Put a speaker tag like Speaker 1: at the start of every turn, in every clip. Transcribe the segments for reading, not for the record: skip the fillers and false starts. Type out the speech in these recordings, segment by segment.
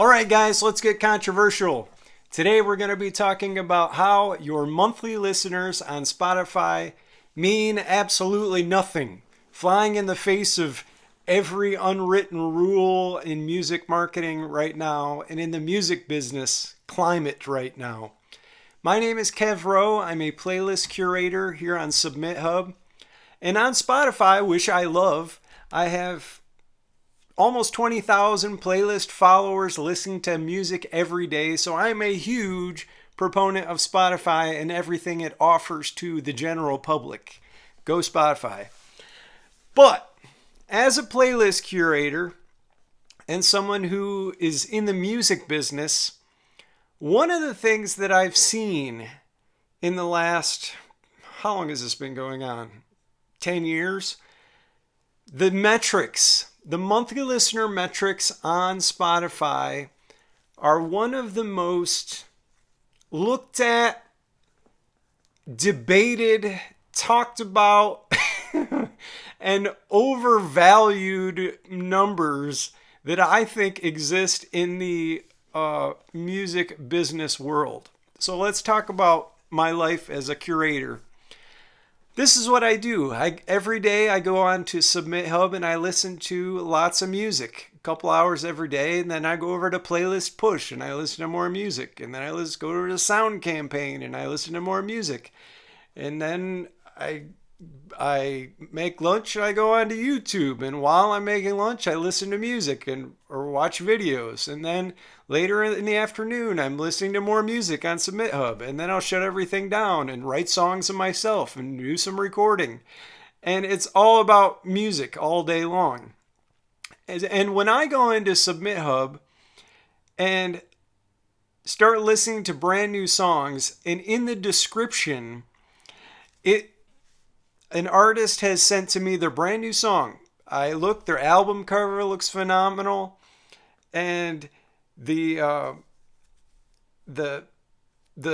Speaker 1: All right, guys, let's get controversial. Today we're going to be talking about how your monthly listeners on Spotify mean absolutely nothing, flying in the face of every unwritten rule in music marketing right now and in the music business climate right now. My name is Kev Rowe. I'm a playlist curator here on Submit Hub. And on Spotify, which I love, I have almost 20,000 playlist followers listening to music every day. So I'm a huge proponent of Spotify and everything it offers to the general public. Go Spotify. But as a playlist curator and someone who is in the music business, one of the things that I've seen in the last, how long has this been going on? 10 years? The metrics, the monthly listener metrics on Spotify are one of the most looked at, debated, talked about, and overvalued numbers that I think exist in the music business world. So let's talk about my life as a curator. This is what I do. Every day I go on to Submit Hub and I listen to lots of music, a couple hours every day, and then I go over to Playlist Push and I listen to more music, and then I go over to Sound Campaign and I listen to more music, and then I make lunch and I go on to YouTube, and while I'm making lunch I listen to music or watch videos, and then later in the afternoon I'm listening to more music on Submit Hub, and then I'll shut everything down and write songs of myself and do some recording. And it's all about music all day long. And when I go into Submit Hub and start listening to brand new songs, and in the description an artist has sent to me their brand new song. I look, their album cover looks phenomenal, and the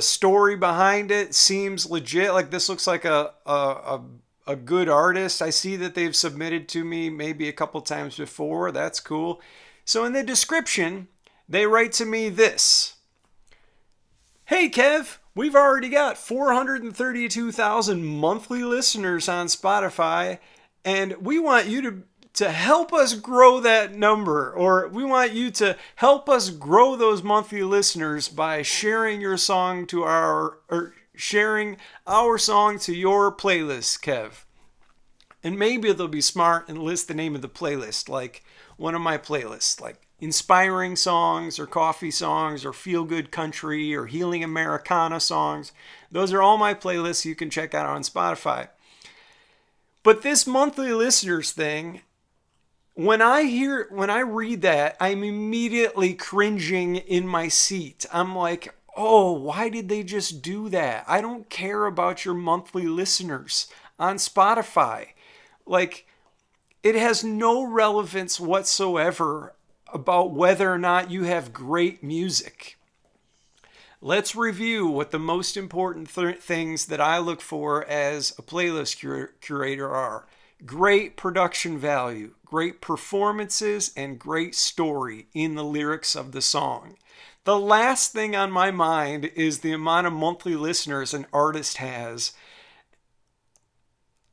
Speaker 1: story behind it seems legit. Like, this looks like a good artist. I see that they've submitted to me maybe a couple times before. That's cool. So in the description, they write to me this: "Hey Kev, we've already got 432,000 monthly listeners on Spotify, and we want you to help us grow that number, or we want you to help us grow those monthly listeners by sharing your song sharing our song to your playlist, Kev." And maybe they'll be smart and list the name of the playlist, like one of my playlists, like inspiring songs or coffee songs or feel good country or healing Americana songs. Those are all my playlists you can check out on Spotify. But this monthly listeners thing, when I read that, I'm immediately cringing in my seat. I'm like, oh, why did they just do that? I don't care about your monthly listeners on Spotify. Like, it has no relevance whatsoever about whether or not you have great music. Let's review what the most important things that I look for as a playlist curator are. Great production value, great performances, and great story in the lyrics of the song. The last thing on my mind is the amount of monthly listeners an artist has,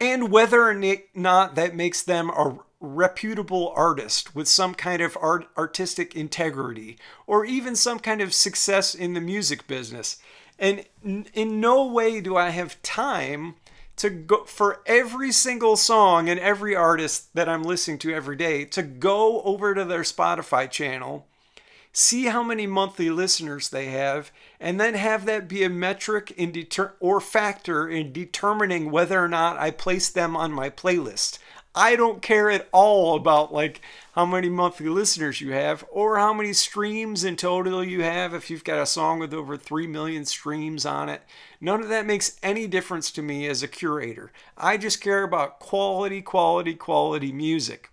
Speaker 1: and whether or not that makes them a reputable artist with some kind of artistic integrity, or even some kind of success in the music business. And in no way do I have time to go for every single song and every artist that I'm listening to every day to go over to their Spotify channel, see how many monthly listeners they have, and then have that be a metric or factor in determining whether or not I place them on my playlist. I don't care at all about like how many monthly listeners you have or how many streams in total you have if you've got a song with over 3 million streams on it. None of that makes any difference to me as a curator. I just care about quality music.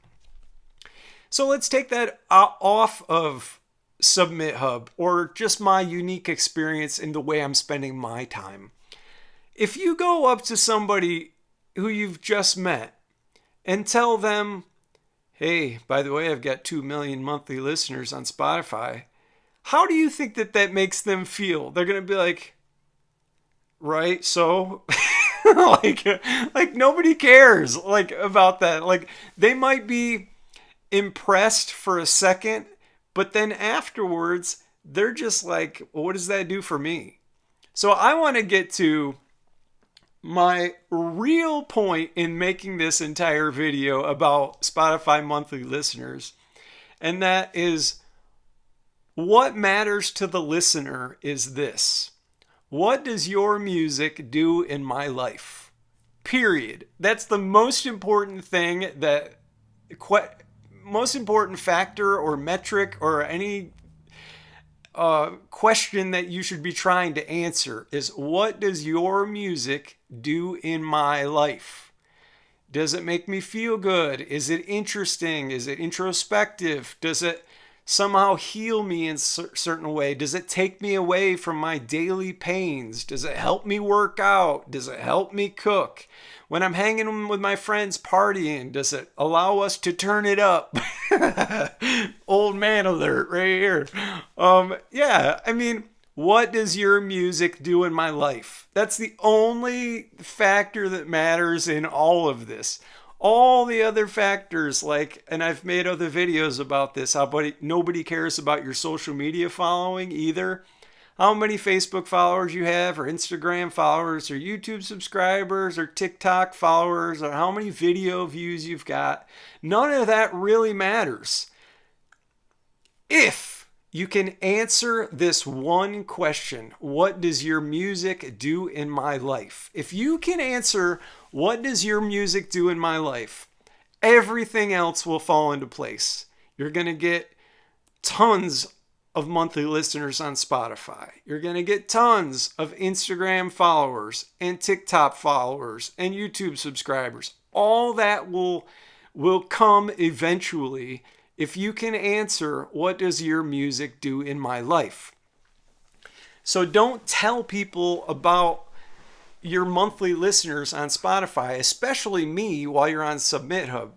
Speaker 1: So let's take that off of Submit Hub, or just my unique experience in the way I'm spending my time. If you go up to somebody who you've just met and tell them, hey, by the way, I've got 2 million monthly listeners on Spotify, How do you think that that makes them feel? They're going to be like, right? So like nobody cares like about that. Like they might be impressed for a second, but then afterwards they're just like, well, what does that do for me? So I want to get to my real point in making this entire video about Spotify monthly listeners, and that is what matters to the listener is this. What does your music do in my life? Period. That's the most important thing, that most important factor or metric or any question that you should be trying to answer is, what does your music do in my life? Does it make me feel good? Is it interesting? Is it introspective? Does it somehow heal me in a certain way? Does it take me away from my daily pains? Does it help me work out? Does it help me cook? When I'm hanging with my friends partying, does it allow us to turn it up? Old man alert right here. Yeah, I mean, what does your music do in my life? That's the only factor that matters in all of this. All the other factors, like, and I've made other videos about this, how nobody cares about your social media following either. How many Facebook followers you have, or Instagram followers, or YouTube subscribers, or TikTok followers, or how many video views you've got. None of that really matters. If you can answer this one question, what does your music do in my life? If you can answer, what does your music do in my life? Everything else will fall into place. You're going to get tons of monthly listeners on Spotify. You're going to get tons of Instagram followers and TikTok followers and YouTube subscribers. All that will come eventually if you can answer, what does your music do in my life? So don't tell people about your monthly listeners on Spotify, especially me, while you're on Submit Hub.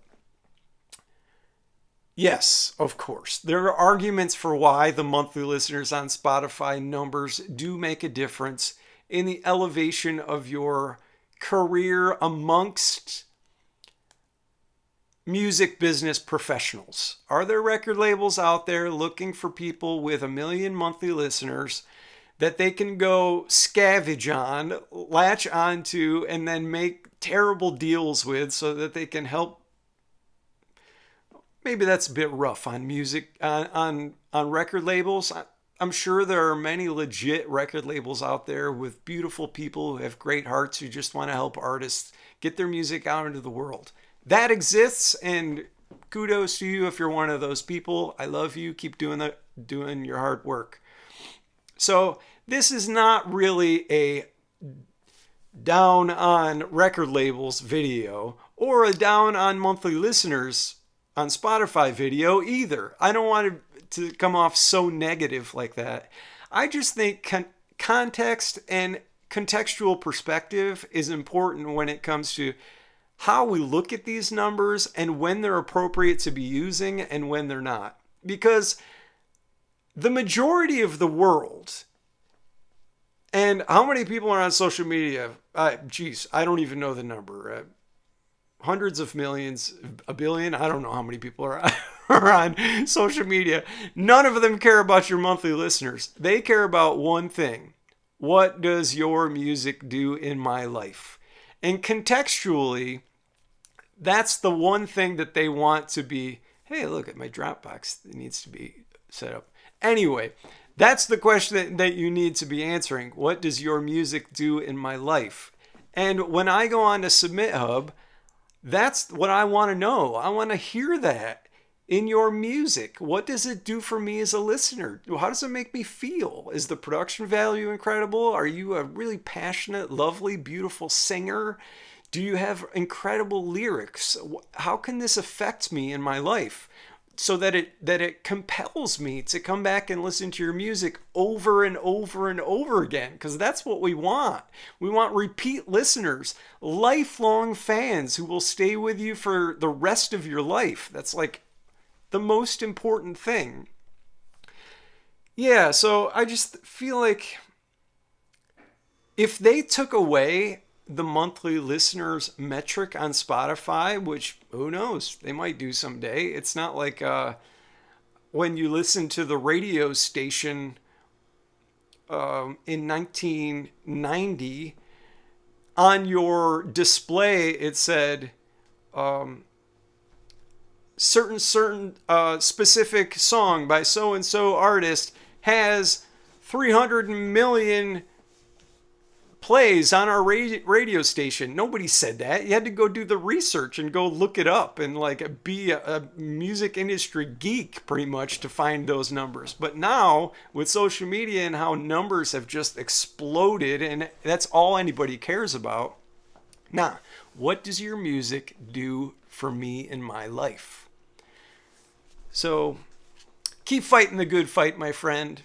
Speaker 1: Yes, of course. There are arguments for why the monthly listeners on Spotify numbers do make a difference in the elevation of your career amongst music business professionals. Are there record labels out there looking for people with 1 million monthly listeners that they can go scavenge on, latch onto, and then make terrible deals with so that they can help? Maybe that's a bit rough on music, on record labels. I'm sure there are many legit record labels out there with beautiful people who have great hearts who just want to help artists get their music out into the world. That exists, and kudos to you if you're one of those people. I love you. Keep doing your hard work. So this is not really a down on record labels video or a down on monthly listeners on Spotify video either. I don't want it to come off so negative like that. I just think context and contextual perspective is important when it comes to how we look at these numbers and when they're appropriate to be using and when they're not. Because the majority of the world, and how many people are on social media? I don't even know the number. Hundreds of millions, a billion. I don't know how many people are on social media. None of them care about your monthly listeners. They care about one thing. What does your music do in my life? And contextually, that's the one thing that they want to be, hey, look at my Dropbox. It needs to be set up. Anyway, that's the question that you need to be answering. What does your music do in my life? And when I go on to Submit Hub, that's what I want to know. I want to hear that in your music. What does it do for me as a listener? How does it make me feel? Is the production value incredible? Are you a really passionate, lovely, beautiful singer? Do you have incredible lyrics? How can this affect me in my life so that it compels me to come back and listen to your music over and over and over again? Because that's what we want. We want repeat listeners, lifelong fans who will stay with you for the rest of your life. That's like the most important thing. Yeah, so I just feel like if they took away the monthly listeners metric on Spotify, which who knows, they might do someday. It's not like when you listen to the radio station in 1990, on your display it said certain specific song by so and so artist has 300 million plays on our radio station. Nobody said that. You had to go do the research and go look it up and like be a music industry geek pretty much to find those numbers. But now with social media and how numbers have just exploded, and that's all anybody cares about. Now, what does your music do for me in my life? So keep fighting the good fight, my friend.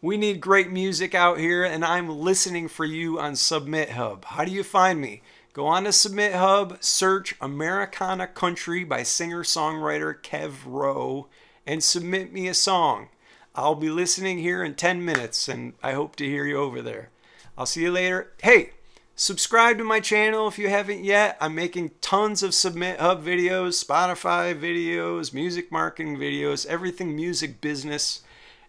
Speaker 1: We need great music out here, and I'm listening for you on Submit Hub. How do you find me? Go on to Submit Hub, search Americana Country by singer-songwriter Kev Rowe, and submit me a song. I'll be listening here in 10 minutes, and I hope to hear you over there. I'll see you later. Hey, subscribe to my channel if you haven't yet. I'm making tons of Submit Hub videos, Spotify videos, music marketing videos, everything music business.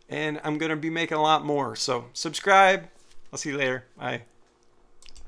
Speaker 1: And I'm going to be making a lot more. So subscribe. I'll see you later. Bye.